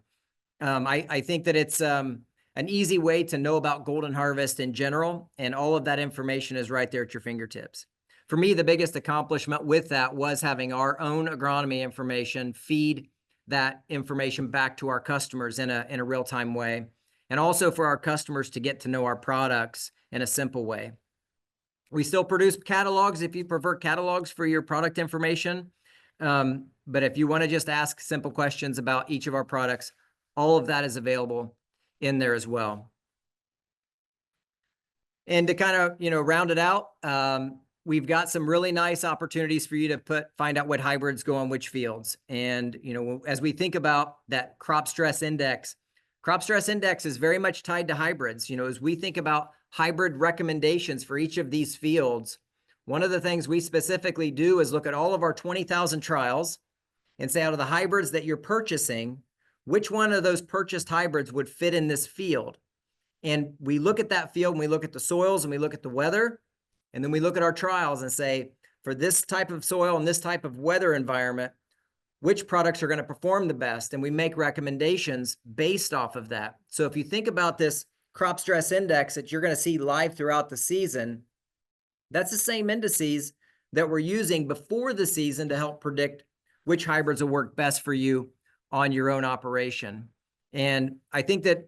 I think that it's an easy way to know about Golden Harvest in general, and all of that information is right there at your fingertips. For me, the biggest accomplishment with that was having our own agronomy information feed that information back to our customers in a real-time way, and also for our customers to get to know our products in a simple way. We still produce catalogs if you prefer catalogs for your product information. But if you want to just ask simple questions about each of our products, all of that is available in there as well. And to kind of, round it out, we've got some really nice opportunities for you to find out what hybrids go on which fields. And, as we think about that crop stress index is very much tied to hybrids. As we think about hybrid recommendations for each of these fields, one of the things we specifically do is look at all of our 20,000 trials and say, out of the hybrids that you're purchasing, which one of those purchased hybrids would fit in this field? And we look at that field and we look at the soils and we look at the weather, and then we look at our trials and say, for this type of soil and this type of weather environment, which products are going to perform the best? And we make recommendations based off of that. So if you think about this crop stress index that you're going to see live throughout the season, that's the same indices that we're using before the season to help predict which hybrids will work best for you on your own operation. And I think that,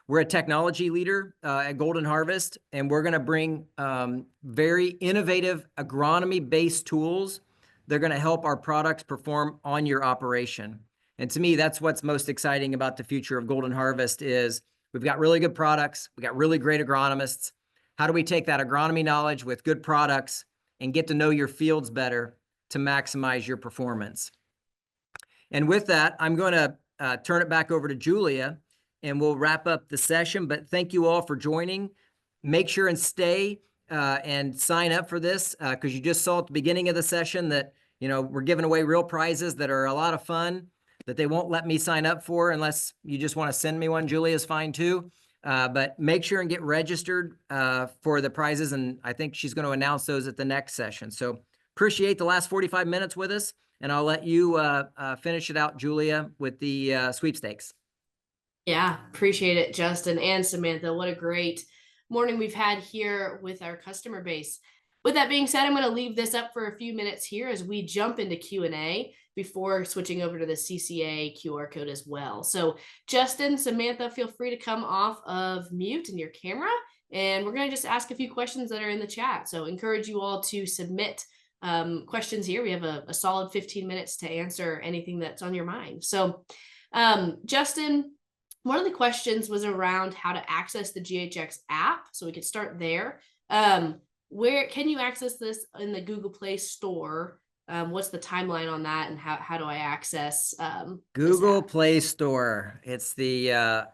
we're a technology leader at Golden Harvest, and we're going to bring very innovative agronomy-based tools that are going to help our products perform on your operation. And to me, that's what's most exciting about the future of Golden Harvest is we've got really good products. We got really great agronomists. How do we take that agronomy knowledge with good products and get to know your fields better to maximize your performance? And with that, I'm going to turn it back over to Julia, and we'll wrap up the session. But thank you all for joining. Make sure and stay and sign up for this, because you just saw at the beginning of the session that, we're giving away real prizes that are a lot of fun that they won't let me sign up for unless you just want to send me one. Julia's fine too. But make sure and get registered for the prizes. And I think she's going to announce those at the next session. So appreciate the last 45 minutes with us. And I'll let you finish it out, Julia, with the sweepstakes. Yeah, appreciate it, Justin and Samantha. What a great morning we've had here with our customer base. With that being said, I'm going to leave this up for a few minutes here as we jump into Q&A before switching over to the CCA QR code as well. So Justin, Samantha, feel free to come off of mute in your camera, and we're going to just ask a few questions that are in the chat. So encourage you all to submit questions here. We have a solid 15 minutes to answer anything that's on your mind. So Justin, one of the questions was around how to access the GHX app. So we could start there. Where can you access this in the Google Play Store? What's the timeline on that, and how do I access Google Play Store? It's the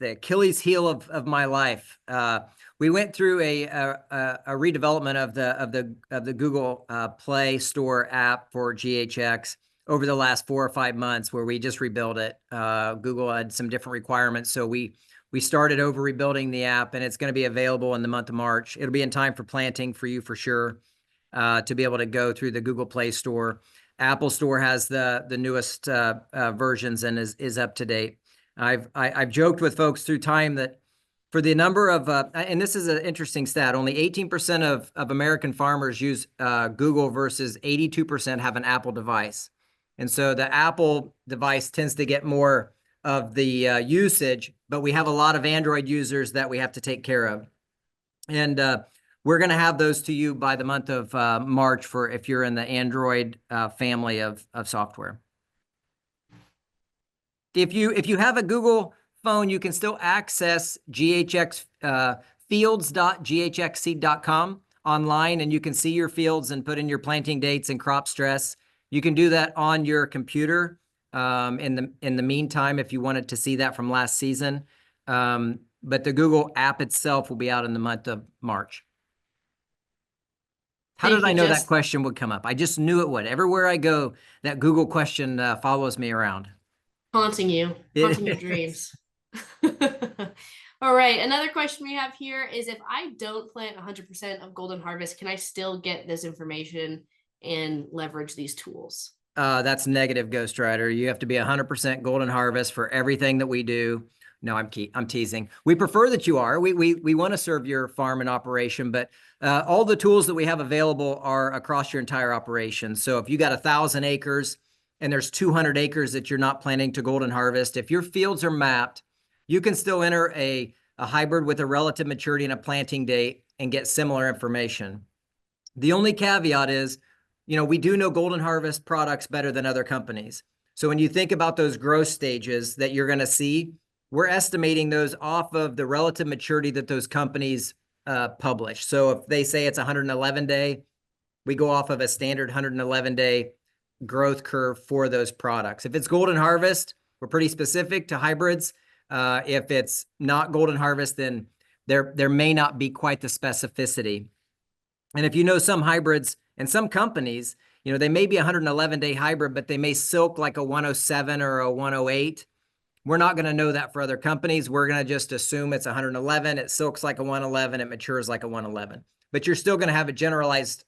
Achilles heel of my life. We went through a redevelopment of the Google Play Store app for GHX over the last 4 or 5 months, where we just rebuilt it. Google had some different requirements, so we started over rebuilding the app, and it's going to be available in the month of March. It'll be in time for planting for you for sure, to be able to go through the Google Play Store. Apple Store has the newest versions and is up to date. I've joked with folks through time that for the number of, and this is an interesting stat, only 18% of American farmers use Google versus 82% have an Apple device. And so the Apple device tends to get more of the usage, but we have a lot of Android users that we have to take care of. And we're going to have those to you by the month of March for if you're in the Android family of software. If you have a Google phone, you can still access GHX fields.ghxseed.com online, and you can see your fields and put in your planting dates and crop stress. You can do that on your computer in the meantime if you wanted to see that from last season. But the Google app itself will be out in the month of March. How did I know that question would come up? I just knew it would. Everywhere I go, that Google question follows me around. Haunting your dreams. All right. Another question we have here is, if I don't plant 100% of Golden Harvest, can I still get this information and leverage these tools? That's negative, Ghost Rider. You have to be 100% Golden Harvest for everything that we do. No, I'm teasing. We prefer that you are. We want to serve your farm and operation, but all the tools that we have available are across your entire operation. So if you got 1,000 acres and there's 200 acres that you're not planning to Golden Harvest, if your fields are mapped, you can still enter a hybrid with a relative maturity and a planting date and get similar information. The only caveat is, we do know Golden Harvest products better than other companies. So when you think about those growth stages that you're going to see, we're estimating those off of the relative maturity that those companies publish. So if they say it's 111 day, we go off of a standard 111 day growth curve for those products. If it's Golden Harvest, we're pretty specific to hybrids. If it's not Golden Harvest, then there may not be quite the specificity. And if you know some hybrids and some companies, they may be a 111-day hybrid, but they may silk like a 107 or a 108. We're not going to know that for other companies. We're going to just assume it's 111. It silks like a 111. It matures like a 111. But you're still going to have a generalized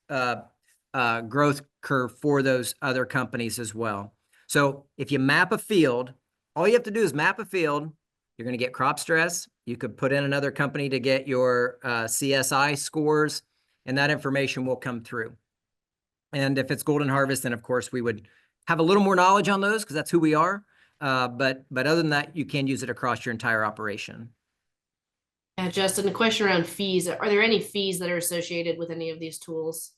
growth curve for those other companies as well. So if you map a field, all you have to do is map a field. You're going to get crop stress. You could put in another company to get your CSI scores, and that information will come through. And if it's Golden Harvest, then of course we would have a little more knowledge on those because that's who we are. But other than that, you can use it across your entire operation. Yeah, Justin, a question around fees. Are there any fees that are associated with any of these tools?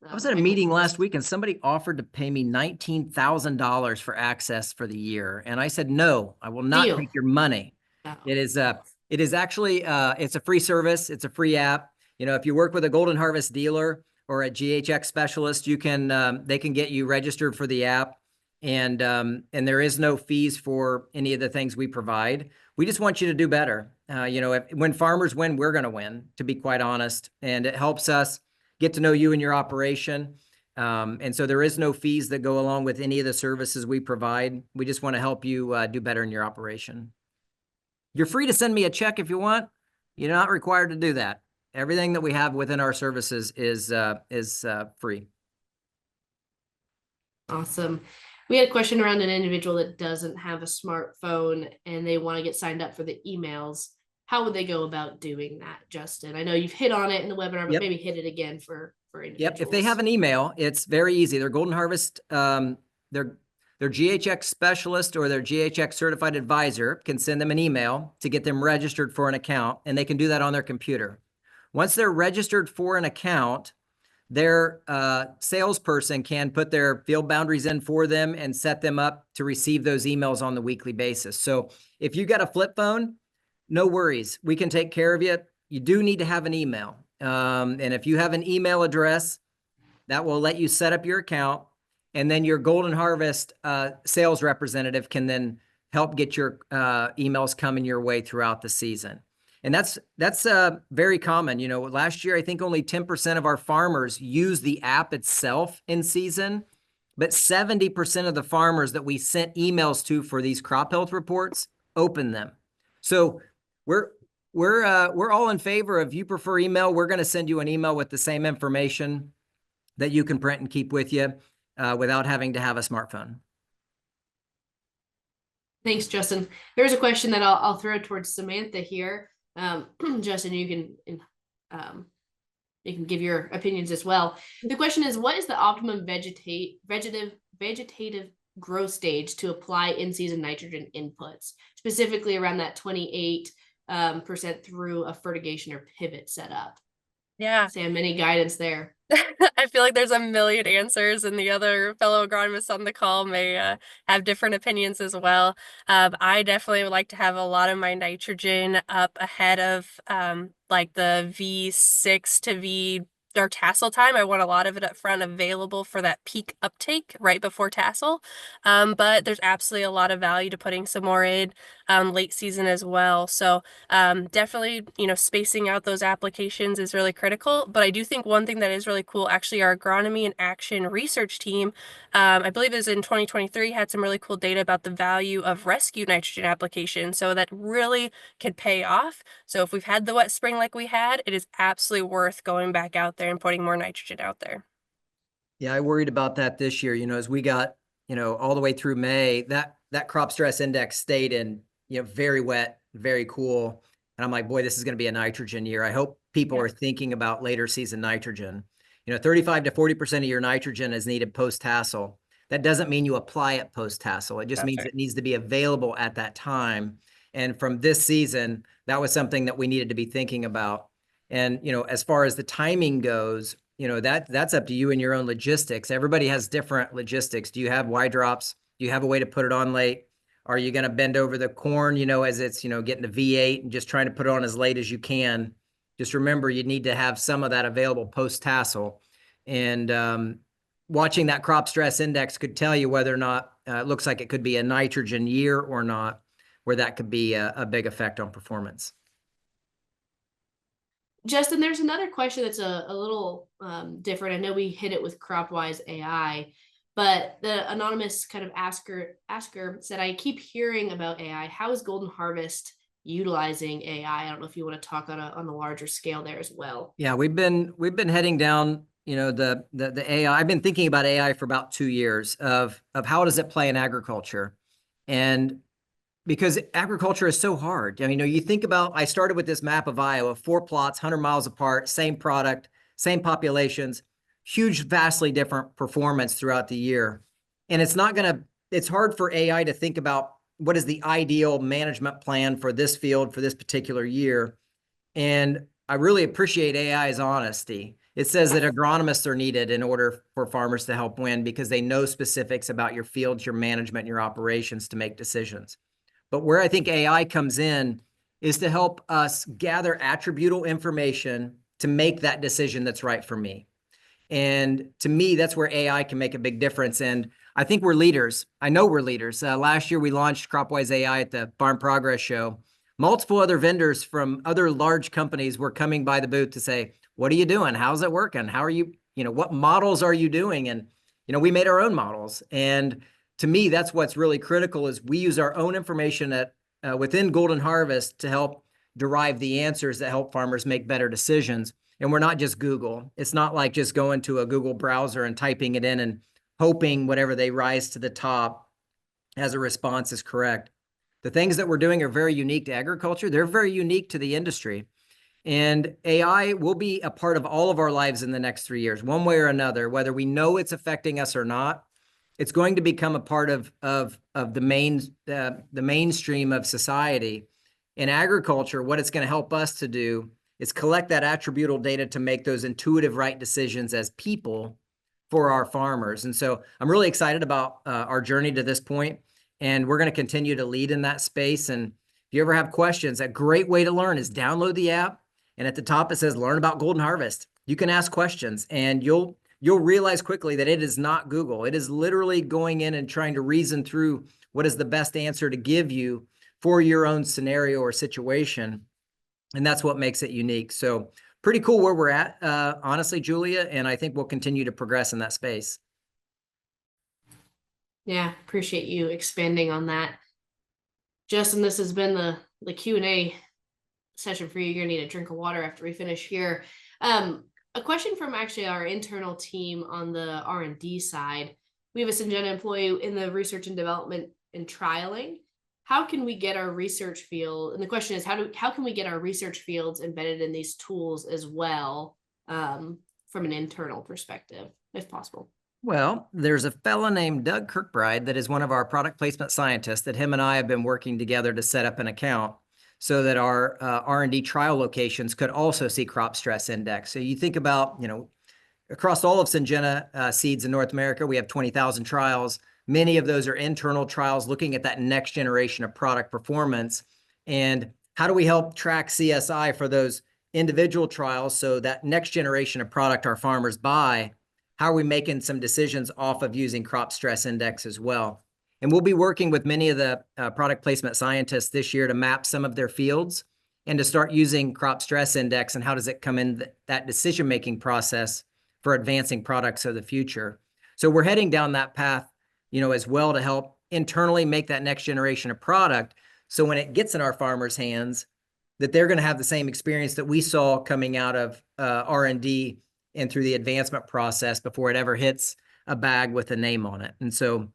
I was at a meeting last week and somebody offered to pay me $19,000 for access for the year. And I said, no, I will not take your money. Oh. It is actually, it's a free service. It's a free app. If you work with a Golden Harvest dealer or a GHX specialist, they can get you registered for the app. And there is no fees for any of the things we provide. We just want you to do better. When farmers win, we're going to win, to be quite honest. And it helps us get to know you and your operation. And so there is no fees that go along with any of the services we provide. We just want to help you do better in your operation. You're free to send me a check if you want. You're not required to do that. Everything that we have within our services is free. Awesome. We had a question around an individual that doesn't have a smartphone and they want to get signed up for the emails. How would they go about doing that, Justin? I know you've hit on it in the webinar, but Yep. maybe hit it again for individuals. Yep. If they have an email, it's very easy. Their Golden Harvest, their GHX specialist or their GHX certified advisor can send them an email to get them registered for an account, and they can do that on their computer. Once they're registered for an account, their salesperson can put their field boundaries in for them and set them up to receive those emails on the weekly basis. So if you got a flip phone, no worries. We can take care of you. You do need to have an email. And if you have an email address, that will let you set up your account. And then your Golden Harvest sales representative can then help get your emails coming your way throughout the season. And that's very common. Last year, I think only 10% of our farmers use the app itself in season, but 70% of the farmers that we sent emails to for these crop health reports open them. So we're all in favor of, you prefer email, we're going to send you an email with the same information that you can print and keep with you without having to have a smartphone. Thanks, Justin. There's a question that I'll throw towards Samantha here. Justin, you can give your opinions as well. The question is, what is the optimum vegetative growth stage to apply in-season nitrogen inputs, specifically around that 28% through a fertigation or pivot setup? Yeah. Sam, any guidance there? I feel like there's a million answers, and the other fellow agronomists on the call may have different opinions as well. I definitely would like to have a lot of my nitrogen up ahead of like the V6 to V or tassel time. I want a lot of it up front available for that peak uptake right before tassel. But there's absolutely a lot of value to putting some more in late season as well. So definitely, spacing out those applications is really critical. But I do think one thing that is really cool, actually, our Agronomy and Action research team, I believe it was in 2023, had some really cool data about the value of rescue nitrogen application. So that really could pay off. So if we've had the wet spring like we had, it is absolutely worth going back out there and putting more nitrogen out there. Yeah, I worried about that this year. As we got, all the way through May, that crop stress index stayed in, very wet, very cool. And I'm like, boy, this is going to be a nitrogen year. I hope people are thinking about later season nitrogen. 35 to 40% of your nitrogen is needed post-tassel. That doesn't mean you apply it post-tassel. It just means it needs to be available at that time. And from this season, that was something that we needed to be thinking about. And, as far as the timing goes, that's up to you and your own logistics. Everybody has different logistics. Do you have Y drops? Do you have a way to put it on late? Are you going to bend over the corn, as it's, getting to V8 and just trying to put it on as late as you can? Just remember, you need to have some of that available post-tassel. And watching that crop stress index could tell you whether or not it looks like it could be a nitrogen year or not, where that could be a big effect on performance. Justin, there's another question that's a little different. I know we hit it with CropWise AI, but the anonymous kind of asker said, I keep hearing about AI. How is Golden Harvest utilizing AI? I don't know if you want to talk on a larger scale there as well. Yeah, we've been heading down, the AI. I've been thinking about AI for about 2 years of how does it play in agriculture, and because agriculture is so hard. You think about, I started with this map of Iowa, 4 plots, 100 miles apart, same product, same populations, huge, vastly different performance throughout the year. And it's hard for AI to think about what is the ideal management plan for this field for this particular year. And I really appreciate AI's honesty. It says that agronomists are needed in order for farmers to help win because they know specifics about your fields, your management, your operations to make decisions. But where I think AI comes in is to help us gather attributable information to make that decision that's right for me. And to me, that's where AI can make a big difference. And I think we're leaders. I know we're leaders. Last year, we launched CropWise AI at the Farm Progress Show. multiple other vendors from other large companies were coming by the booth to say, what are you doing? How's it working? How are you, what models are you doing? And, we made our own models. And to me, that's what's really critical is we use our own information within Golden Harvest to help derive the answers that help farmers make better decisions. And we're not just Google. It's not like just going to a Google browser and typing it in and hoping whatever they rise to the top as a response is correct. The things that we're doing are very unique to agriculture. They're very unique to the industry. And AI will be a part of all of our lives in the next 3 years, one way or another, whether we know it's affecting us or not. It's going to become a part of the mainstream of society. In agriculture, what it's going to help us to do is collect that attributable data to make those intuitive right decisions as people for our farmers. And so I'm really excited about our journey to this point, and we're going to continue to lead in that space. And if you ever have questions, a great way to learn is download the app. And at the top, it says, learn about Golden Harvest. You can ask questions and you'll realize quickly that it is not Google. It is literally going in and trying to reason through what is the best answer to give you for your own scenario or situation. And that's what makes it unique. So pretty cool where we're at, honestly, Julia. And I think we'll continue to progress in that space. Yeah, appreciate you expanding on that. Justin, this has been the Q&A session for you. You're gonna need a drink of water after we finish here. A question from actually our internal team on the R&D side. We have a Syngenta employee in the research and development and trialing. How can we get our research field? And the question is, how can we get our research fields embedded in these tools as well, from an internal perspective, if possible? Well, there's a fellow named Doug Kirkbride that is one of our product placement scientists that him and I have been working together to set up an account so that our R&D trial locations could also see crop stress index. So you think about, across all of Syngenta seeds in North America, we have 20,000 trials. Many of those are internal trials looking at that next generation of product performance. And how do we help track CSI for those individual trials so that next generation of product our farmers buy, how are we making some decisions off of using crop stress index as well? And we'll be working with many of the product placement scientists this year to map some of their fields and to start using crop stress index and how does it come in that decision-making process for advancing products of the future. So we're heading down that path, as well to help internally make that next generation of product. So when it gets in our farmers' hands, that they're going to have the same experience that we saw coming out of R&D and through the advancement process before it ever hits a bag with a name on it. And so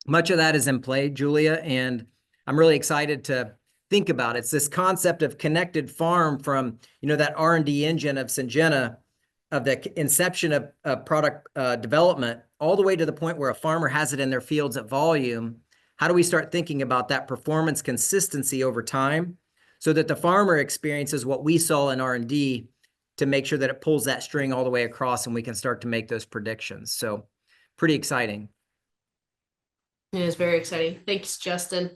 much of that is in play, Julia, and I'm really excited to think about it. It's this concept of connected farm from, that R&D engine of Syngenta, of the inception of product development, all the way to the point where a farmer has it in their fields at volume. How do we start thinking about that performance consistency over time so that the farmer experiences what we saw in R&D to make sure that it pulls that string all the way across and we can start to make those predictions. So pretty exciting. It is very exciting. Thanks, Justin.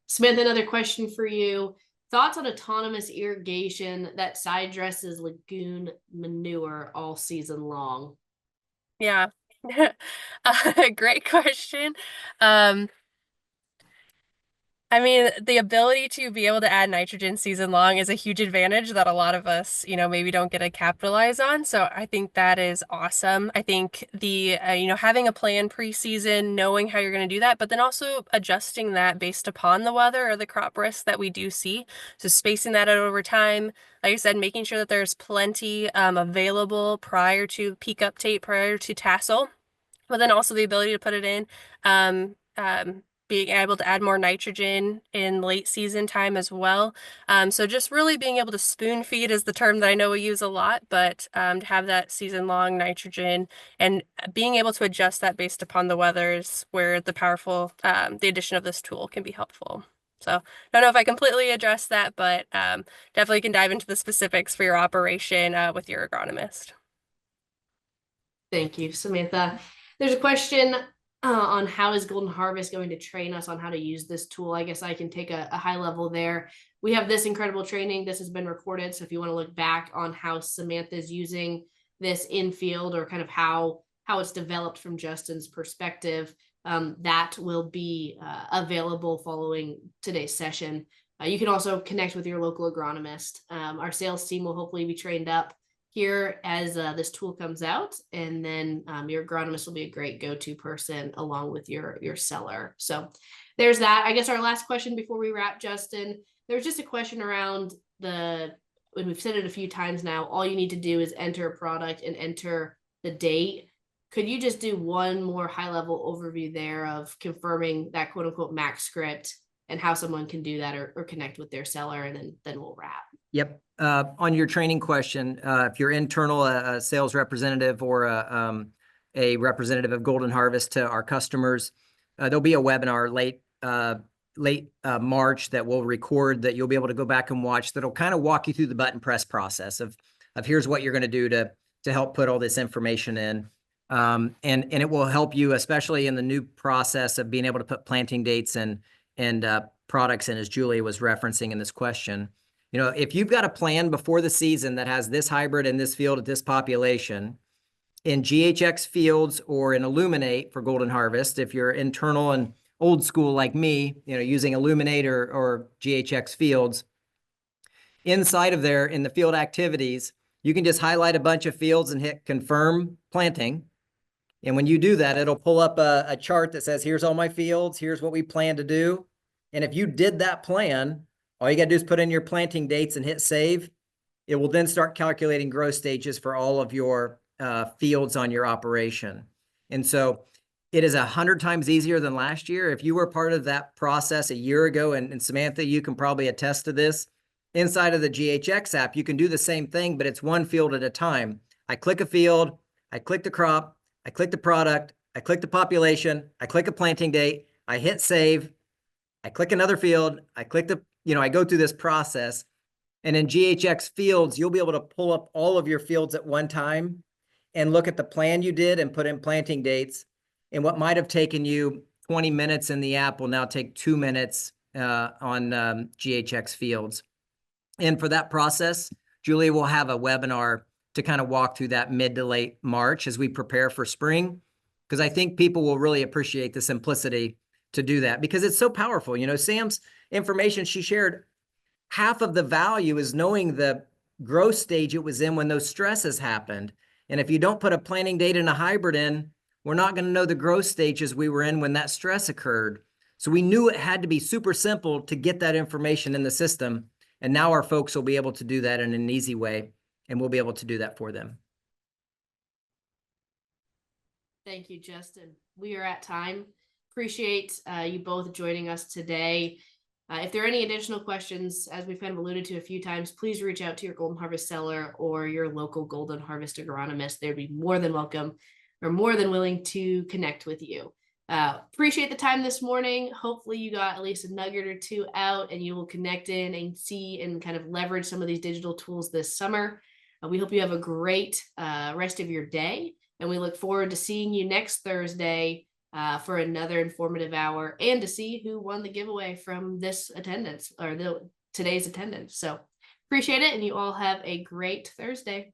Samantha, another question for you. Thoughts on autonomous irrigation that side dresses lagoon manure all season long? Yeah, great question. I mean, the ability to be able to add nitrogen season long is a huge advantage that a lot of us, maybe don't get to capitalize on. So I think that is awesome. I think the, having a plan preseason, knowing how you're going to do that, but then also adjusting that based upon the weather or the crop risks that we do see. So spacing that out over time, like I said, making sure that there's plenty available prior to peak update, prior to tassel, but then also the ability to put it in, being able to add more nitrogen in late season time as well. So just really being able to spoon feed is the term that I know we use a lot, but to have that season long nitrogen and being able to adjust that based upon the weathers where the addition of this tool can be helpful. So I don't know if I completely addressed that, but definitely can dive into the specifics for your operation with your agronomist. Thank you, Samantha. There's a question on how is Golden Harvest going to train us on how to use this tool. I guess I can take a high level there. We have this incredible training. This has been recorded. So if you want to look back on how Samantha is using this in field or kind of how it's developed from Justin's perspective, that will be available following today's session. You can also connect with your local agronomist. Our sales team will hopefully be trained up here as this tool comes out, and then your agronomist will be a great go-to person along with your seller. So there's that. I guess our last question before we wrap, Justin, there's just a question around when we've said it a few times now, all you need to do is enter a product and enter the date. Could you just do one more high-level overview there of confirming that quote-unquote max script and how someone can do that or connect with their seller, and then we'll wrap. Yep. On your training question, if you're internal, a sales representative or a representative of Golden Harvest to our customers, there'll be a webinar late March that we'll record that you'll be able to go back and watch. That'll kind of walk you through the button press process of here's what you're going to do to help put all this information in. And it will help you, especially in the new process of being able to put planting dates and products in, as Julia was referencing in this question. You know, if you've got a plan before the season that has this hybrid in this field at this population, in GHX fields or in Illuminate for Golden Harvest, if you're internal and old school like me, you know, using Illuminate or GHX fields, inside of there in the field activities, you can just highlight a bunch of fields and hit confirm planting. And when you do that, it'll pull up a chart that says, here's all my fields, here's what we plan to do. And if you did that plan, all you got to do is put in your planting dates and hit save. It will then start calculating growth stages for all of your fields on your operation. And so it is 100 times easier than last year. If you were part of that process a year ago, and Samantha, you can probably attest to this, inside of the GHX app, you can do the same thing, but it's one field at a time. I click a field, I click the crop, I click the product, I click the population, I click a planting date, I hit save, I click another field, I click I go through this process. And in GHX fields, you'll be able to pull up all of your fields at one time and look at the plan you did and put in planting dates. And what might have taken you 20 minutes in the app will now take 2 minutes on GHX fields. And for that process, Julia will have a webinar to kind of walk through that mid to late March as we prepare for spring, because I think people will really appreciate the simplicity to do that because it's so powerful. You know, Sam's information she shared, half of the value is knowing the growth stage it was in when those stresses happened. And if you don't put a planting date and a hybrid in, we're not going to know the growth stages we were in when that stress occurred. So we knew it had to be super simple to get that information in the system. And now our folks will be able to do that in an easy way, and we'll be able to do that for them. Thank you, Justin. We are at time. Appreciate you both joining us today. If there are any additional questions, as we've kind of alluded to a few times, please reach out to your Golden Harvest seller or your local Golden Harvest agronomist. They'd be more than welcome or more than willing to connect with you. Appreciate the time this morning. Hopefully you got at least a nugget or two out and you will connect in and see and kind of leverage some of these digital tools this summer. We hope you have a great rest of your day, and we look forward to seeing you next Thursday for another informative hour and to see who won the giveaway from this attendance or today's attendance. So appreciate it, and you all have a great Thursday.